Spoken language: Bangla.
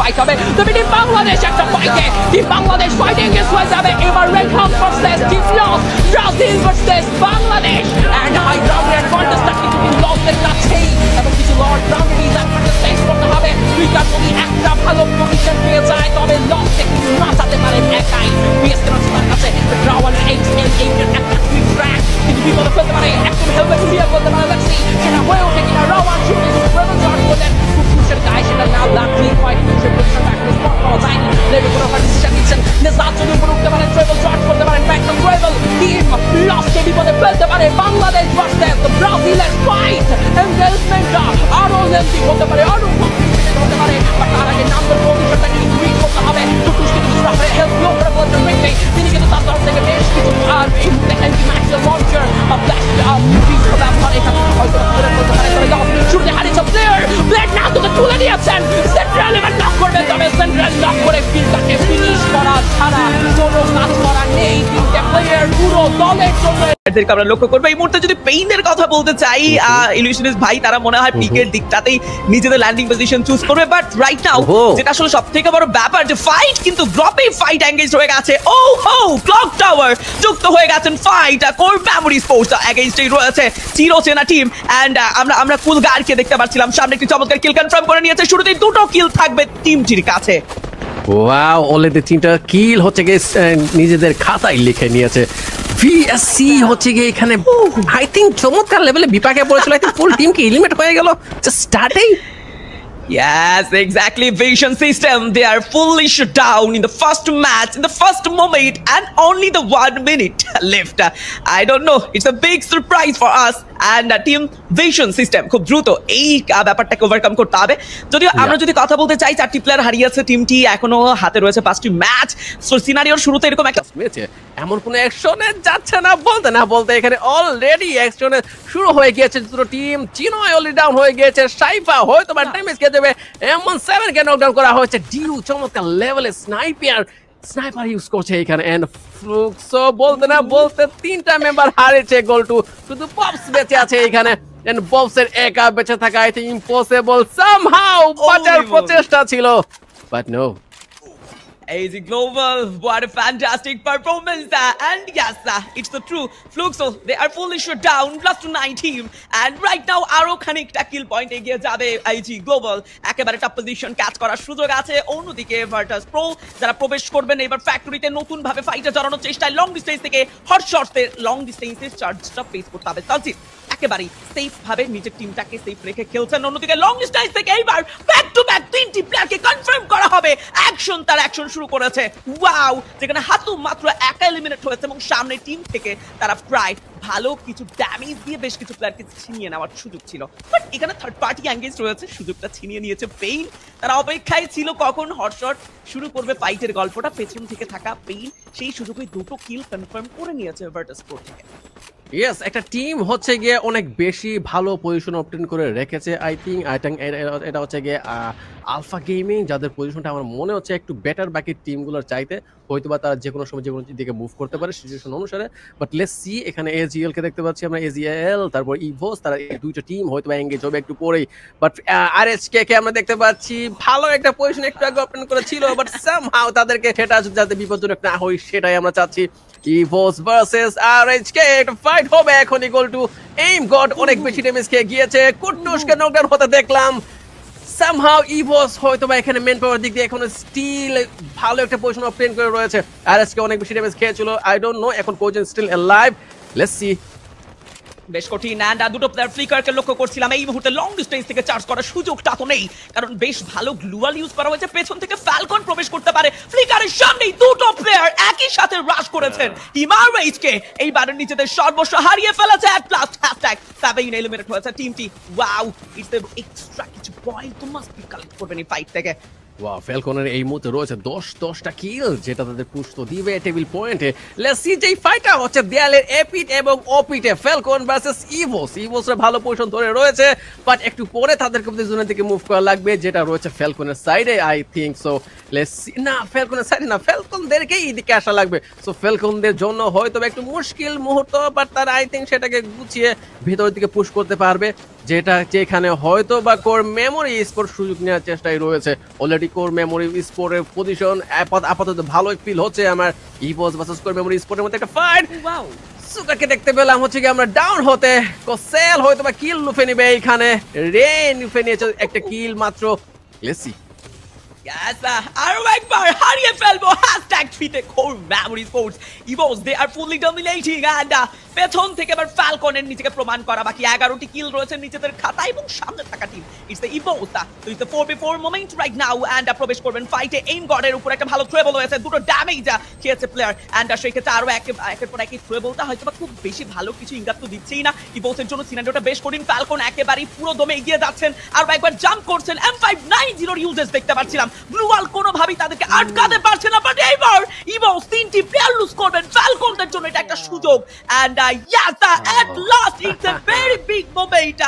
ফাইট হবে। তবে টিম বাংলাদেশ একটা ফাইটে, টিম বাংলাদেশ ফাইটিং এস হয়ে যাবে এবার রেড হাউস ভার্সেস টিম লস, Brazil versus Bangladesh. And high গ্রাউন্ডের অ্যাডভান্টেজটা কিন্তু টিম লসের কাছেই, এবং কিছু লর্ড গ্রাউন্ডে এই অ্যাডভান্টেজ ফেস করতে হবে। ফ্লিকার যদি একটা ভালো পজিশন পেয়ে যায় তবে লসকে কিন্তু নাচাতে পারেন একাই। বিএসকে তার কাছে রাওয়াল 8 এর একটা কুইক ট্র্যাক কিন্তু বিপদে ফেলতে পারে, একদম হেলমেট দিয়ে বলতে পারে লেক্সি, সেটা হয়ে ওঠে কিনা। রাওয়াল শুরু ট্রেভেল চার্জ করলেন, খুব গায়ে সেটা না লাগলেই হয়, কিন্তু সে পজিশন ব্যাকলে স্পট পাওয়া যায়নি। লেভেল কোনো একটা ডিসিশন নিচ্ছেন, নেজাত যদি উপরে উঠতে পারেন, ট্রেভেল চার্জ করতে পারেন, ব্যাক টু ট্রেভেল। টিম লসকে বিপদে ফেলতে পারে বাংলাদেশ ভার্সেস ব্রাজিলের ফাইট। এনগেজমেন্টটা আরো লেন্থি হতে পারে, আরো কমপ্লিকেটেড হতে পারে, বাট তার আগে নাম্বার পজিশনটা কিন্তু উইক করতে হবে। কুটুসকে কিন্তু সাফরে হেল্প লো করে বলতে রিকলি, তিনি কিন্তু তার তরফ থেকে বেশ কিছু আর এই anti maximum launcher flash movies করে আপনার এখানে হয়তো করে বলতে পারে করে দাও। শুরুতে হারিয়েছে প্লেয়ার, ব্লেড না তোকে তুলে নিয়েছেন, সেন্ট্রাল এবার নক করবে, তবে সেন্ট্রাল নক করে ফিল্ডটাকে ফিনিশ করা ছাড়া কোনো কাজ করা নেই। তিনটে প্লেয়ার পুরো দলের জন্য আমরা লক্ষ্য করবো। এই মুহূর্তে যদি পেইনের কথা বলতে চাই, ইলিউশনিস্ট ভাই তারা মনে হয় পিকের দিকটাতেই নিজেদের ল্যান্ডিং পজিশন চুজ করবে, বাট রাইট নাও যেটা আসলে সবথেকে বড় ব্যাপার যে ফাইট কিন্তু ড্রপে ফাইট এঙ্গেজ হয়ে গেছে। ও হো ক্লক টাওয়ার যুক্ত হয়ে গেছেন ফাইট, কোর মেমোরি স্পোর্টস এগেইনস্টেই রয়েছে চিরচেনা টিম। এন্ড আমরা কুলগারকে দেখতে পাচ্ছিলাম সামনে একটি চমৎকার কিল কনফার্ম করে নিয়েছে। শুরুতেই দুটো কিল থাকবে টিমটির কাছে। ওয়াও, অলরেডি তিনটা কিল হচ্ছে গিয়ে নিজেদের খাতায় লিখে নিয়েছে। ভিএসসি হচ্ছে গিয়ে এখানে আই থিঙ্ক চমৎকার লেভেলে বিপাকে পড়েছিল। আই থিঙ্ক ফুল টিমকে এলিমিনেট হয়ে গেল just স্টার্টেই। Yes, exactly. Vision system. They are fully shut down in the first match, in the first moment, and only the 1 minute left. I don't know. It's a big surprise for us. And team Vision system খুব দ্রুত এই ব্যাপারটাকে ওভারকাম করতে হবে। যদিও আমরা যদি কথা বলতে চাই, 4টি প্লেয়ার হারিয়েছে টিমটি, এখনো হাতে রয়েছে 5টি ম্যাচ। সো সিনারিওর শুরুতে এরকম একটা এমন কোনো অ্যাকশনে যাচ্ছে না বলতে এখানে অলরেডি অ্যাকশনে শুরু হয়ে গিয়েছে। দুটো টিম, চিনোয় অলরেডি ডাউন হয়ে গিয়েছে, সাইফা হয়তো বা ড্যামেজ খেয়ে যাবে। M17 কে নকডাউন করা হয়েছে। ডিউ চমৎকার লেভেলে স্নাইপার ইউজ করছে এখানে। এন্ড ফ্লুক্সো বলতে তিনটা মেম্বার হারিয়েছে। গোল2 শুধু পপস বেঁচে আছে এখানে। এন্ড পপসের একা বেঁচে থাকা আই থিংক ইম্পসিবল। সামহাউ বাঁচার প্রচেষ্টা ছিল, but no. AZ Global, what a fantastic performance, and yes, it's the true Fluxo, they are fully shut down, +9 team, and right now আরো খানিকটা কিল পয়েন্ট এগিয়ে যাবে AZ Global, একেবারে টপ পজিশন ক্যাচ করার সুযোগ আছে। অন্যদিকে ভার্টাস প্রো যারা প্রবেশ করবেন এবার ফ্যাক্টরিতে নতুন ভাবে ফাইটে জড়ানোর চেষ্টায় লং ডিস্টেন্স থেকে হট শটসের লং ডিস্টেন্সের চার্জটা ফেস করতে হবে। তালচিত একেবারেই সেফ ভাবে নিজের টিমটাকে সেফ রেখে খেলছেন। অন্যদিকে লং ডিস্টেন্স থেকে এইবার ব্যাক টু ব্যাক 3টি প্লেয়ারকে কনফার্ম করা হবে। অ্যাকশন শুরু করেছে। ওয়াও, যেখানে হাতু মাত্র একা এলিমিনেট হয়েছে এবং সামনে টিম থেকে তারা প্রায় ভালো কিছু ড্যামেজ দিয়ে বেশ কিছু প্লেয়ারকে ছিনিয়ে নেওয়ার সুযোগ ছিল, বাট এখানে থার্ড পার্টি এঙ্গেজ রয়েছে, সুযোগটা ছিনিয়ে নিয়েছে পেইন। তারা অপেক্ষায় ছিল কখন হটশট শুরু করবে ফাইটের গল্পটা। পেছন থেকে থাকা পেইন সেই সুযোগে দুটো কিল কনফার্ম করে নিয়েছে ভার্টাস প্রো থেকে। ইয়েস, একটা টিম হচ্ছে গিয়ে অনেক বেশি ভালো পজিশন অবটেন করে রেখেছে। আই থিঙ্ক এটা হচ্ছে গিয়ে আলফা গেমিং, যাদের পজিশনটা আমার মনে হচ্ছে একটু বেটার বাকি টিমগুলোর চাইতে। হয়তোবা তারা যে কোনো সময় যে কোনো দিকে মুভ করতে পারে সিচুয়েশন অনুসারে। বাট লেটস সি, এখানে এজিএল কে দেখতে পাচ্ছি আমরা, এজিএল তারপর ইভোস, তারা এই দুইটা টিম হয়তোবা এঙ্গেজ হবে একটু পরেই। বাট আরএসকে কে আমরা দেখতে পাচ্ছি ভালো একটা পজিশন একটু আগে অবটেন করেছিল, বাট সামহাউ তাদেরকে সেটা যাতে বিপজ্জনক না হয় সেটাই আমরা চাচ্ছি। ইভোস ভার্সেস আরএসকে একটা ফাইট হবে এখনই। গোল2 এইম গড অনেক বেশি ড্যামেজ খেয়ে গিয়েছে, কুট্টুসকে নকডাউন হতে দেখলাম। সামহাউ ইভোস হয়তো বা এখানে মেন পাওয়ার দিক দিয়ে এখনো স্টিল ভালো একটা পজিশন অবটেন করে রয়েছে। আরএসকে অনেক বেশি ড্যামেজ খেয়েছিল, আই ডোন্ট নো এখন কোজন স্টিল অ্যালাইভ। Let's see. বেশ কঠিন। অ্যান্ড দুটো প্লেয়ার ফ্লিকারকে লক্ষ্য করছিলাম, এই মুহূর্তে লং ডিস্টেন্স থেকে চার্জ করার সুযোগটা তো নেই, কারণ বেশ ভালো গ্লুয়াল ইউজ করা হয়েছে। পেছন থেকে ফ্যালকন প্রবেশ করতে পারে। ফ্লিকারের সামনেই দুটো প্লেয়ার একই সাথে রাশ করেছেন। টিম আরএইচকে এইবার নিজেদের সর্বস্ব হারিয়ে ফেলেছে। অ্যাট লাস্ট হ্যাশট্যাগ সাবেইন এলিমিনেট হয়েছে টিমটি। ওয়াও, ইটস এ এক্সট্রা কিছু পয়েন্ট তো মাস্ট বি কালেক্ট করবেন এই ফাইট থেকে। ওয়াও, ফ্যালকনের এই মুহূর্তে রয়েছে 10টা কিল, যেটা তাদের পুশ তো দিবে টেবিল পয়েন্টে। লেটস সি, যেই ফাইটটা হচ্ছে দেয়ালের এপিট এবং ওপিটে, ফ্যালকন ভার্সেস ইভোস। ইভোসরা ভালো পজিশন ধরে রয়েছে, বাট একটু পরে তাদেরকে জোনের দিকে মুভ করা লাগবে, যেটা রয়েছে ফ্যালকনের সাইডে I think so. Let's see, না ফ্যালকনের সাইডে না, ফ্যালকনদেরকেই এদিকে আসা লাগবে। সো ফ্যালকনদের জন্য হয়তো একটু মুশকিল মুহূর্ত, বাট তারা আই থিঙ্ক সেটাকে গুছিয়ে ভেতরের দিকে পুশ করতে পারবে। যেখানে হয়তো বা কোর মেমোরি স্পোর্ট সুযোগ নেওয়ার চেষ্টায় রয়েছে। অলরেডি কোর মেমোরি স্পোর্টের পজিশন আপাতত ভালোই ফিল হচ্ছে আমার। ইভোস ভার্সেস কোর মেমোরি স্পোর্টের মধ্যে একটা ফাইট। ওয়াও, সুগারকে দেখতে পেলাম হচ্ছে কি আমরা ডাউন হতে। কোসেল হয়তো বা কিল লুফে নিবে এইখানে। রেন লুফে নিয়েছে একটা কিল মাত্র। লেসি Yes, আরো একবার হারিয়ে ফেলবো হ্যাশট্যাগ ফিতে core memory sports Evos they are fully dominating and পেছন থেকে এবার ফ্যালকনের নিজেকে প্রমাণ করা বাকি 11টি কিল রয়েছে নিজেদের খাতায় এবং সামনে থাকা টিম ইটস দ্য ইভোস তো it's the 4v4 moment right now and প্রবেশ করবেন ফাইটে এইম গডের উপর একটা ভালো ট্রেবল হয়েছে দুটো ড্যামেজ খেয়েছে প্লেয়ার এন্ড সেই ক্ষেত্রে আরো একের পর একই ট্রেবলটা হয়তো বা খুব বেশি ভালো কিছু ইঙ্গাত তো দিচ্ছেই না ইভোসের জন্য সিনারিওটা বেশ কঠিন ফ্যালকন একেবারেই পুরো দমে এগিয়ে যাচ্ছেন আর একবার জাম্প করছেন M590 এর ইউজেস দেখতে পাচ্ছিলাম ব্লুওয়াল কোনোভাবেই তাদেরকে আটকাতে পারছে না বাট এইবার ইভোস 3টি প্লেয়ার লুজ করবেন ফ্যালকনদের জন্য এটা একটা সুযোগ and yes at last it's a very big moment